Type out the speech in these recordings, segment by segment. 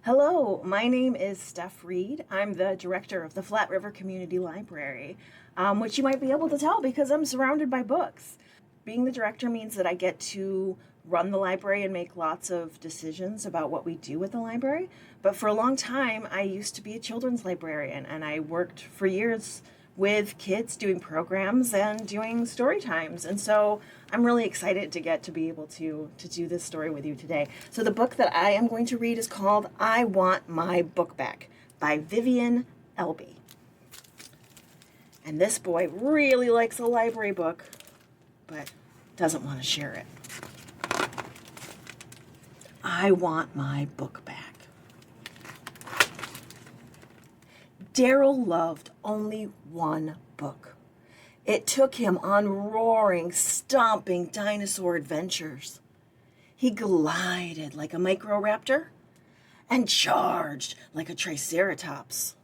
Hello, my name is Stef Reed. I'm the director of the Flat River Community Library, which you might be able to tell because I'm surrounded by books. Being the director means that I get to run the library and make lots of decisions about what we do with the library. But for a long time, I used to be a children's librarian, and I worked for years with kids doing programs and doing story times. And so I'm really excited to get to be able to do this story with you today. So the book that I am going to read is called I Want My Book Back by Viviane Elbee. And this boy really likes a library book, but doesn't want to share it. I want my book back. Daryl loved only one book. It took him on roaring, stomping dinosaur adventures. He glided like a microraptor and charged like a triceratops.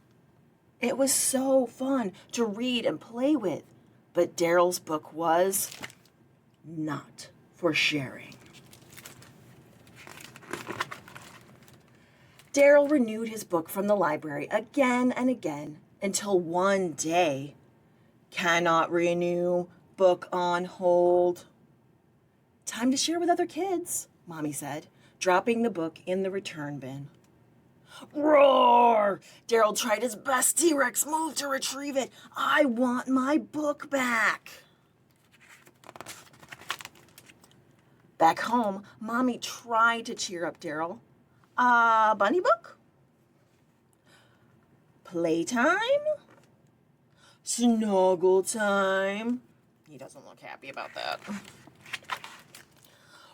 It was so fun to read and play with, but Daryl's book was not for sharing. Daryl renewed his book from the library again and again until one day, cannot renew, book on hold. Time to share with other kids, Mommy said, dropping the book in the return bin. Roar! Daryl tried his best T-Rex move to retrieve it. I want my book back. Back home, Mommy tried to cheer up Daryl. Bunny book? Playtime? Snuggle time? He doesn't look happy about that.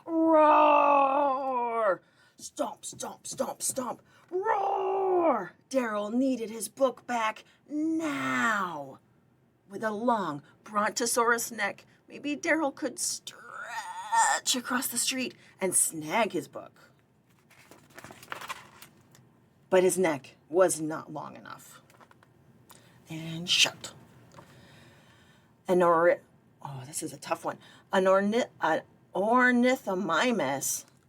Roar! Stomp, stomp, stomp, stomp. Roar! Daryl needed his book back now. With a long brontosaurus neck, maybe Daryl could stretch across the street and snag his book. But his neck was not long enough. And shut. This is a tough one. An ornithomimus,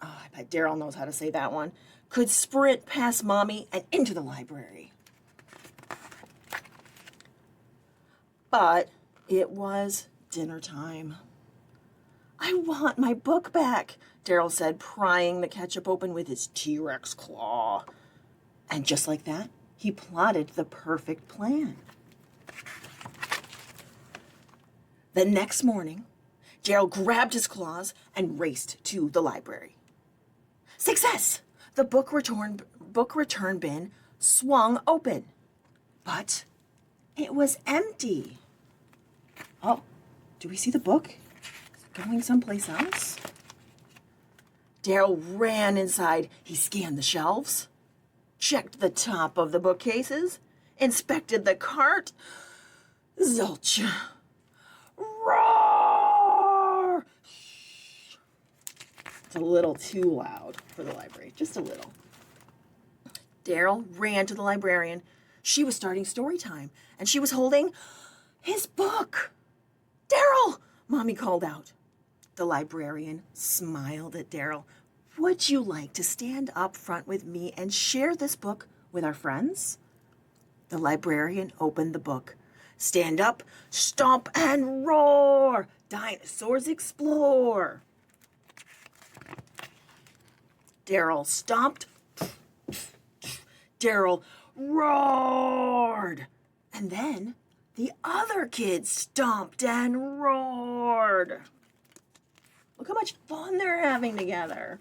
I bet Daryl knows how to say that one, could sprint past Mommy and into the library. But it was dinner time. I want my book back, Daryl said, prying the ketchup open with his T-Rex claw. And just like that, he plotted the perfect plan. The next morning, Daryl grabbed his claws and raced to the library. Success! The book return bin swung open, but it was empty. Oh, do we see the book? Is it going someplace else? Daryl ran inside. He scanned the shelves, checked the top of the bookcases, inspected the cart. Zilch. Roar! It's a little too loud for the library, just a little. Daryl ran to the librarian. She was starting story time, and she was holding his book. Daryl, Mommy called out. The librarian smiled at Daryl. Would you like to stand up front with me and share this book with our friends? The librarian opened the book. Stand up, stomp, and roar! Dinosaurs explore! Daryl stomped. Daryl roared. And then the other kids stomped and roared. Look how much fun they're having together.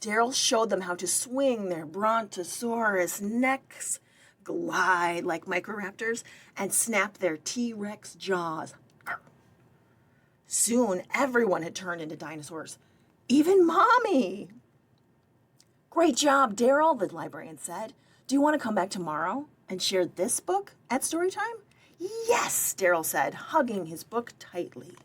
Daryl showed them how to swing their brontosaurus necks, glide like microraptors, and snap their T-Rex jaws. Soon, everyone had turned into dinosaurs, even Mommy. Great job, Daryl, the librarian said. Do you want to come back tomorrow and share this book at story time? Yes, Daryl said, hugging his book tightly.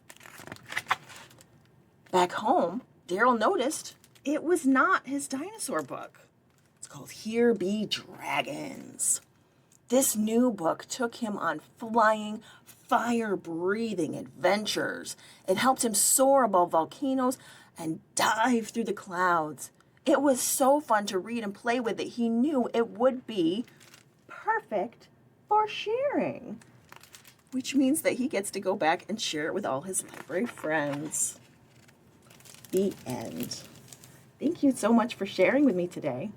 Back home, Daryl noticed it was not his dinosaur book. It's called Here Be Dragons. This new book took him on flying, fire-breathing adventures. It helped him soar above volcanoes and dive through the clouds. it was so fun to read and play with that he knew it would be perfect for sharing, which means that he gets to go back and share it with all his library friends. The end. Thank you so much for sharing with me today.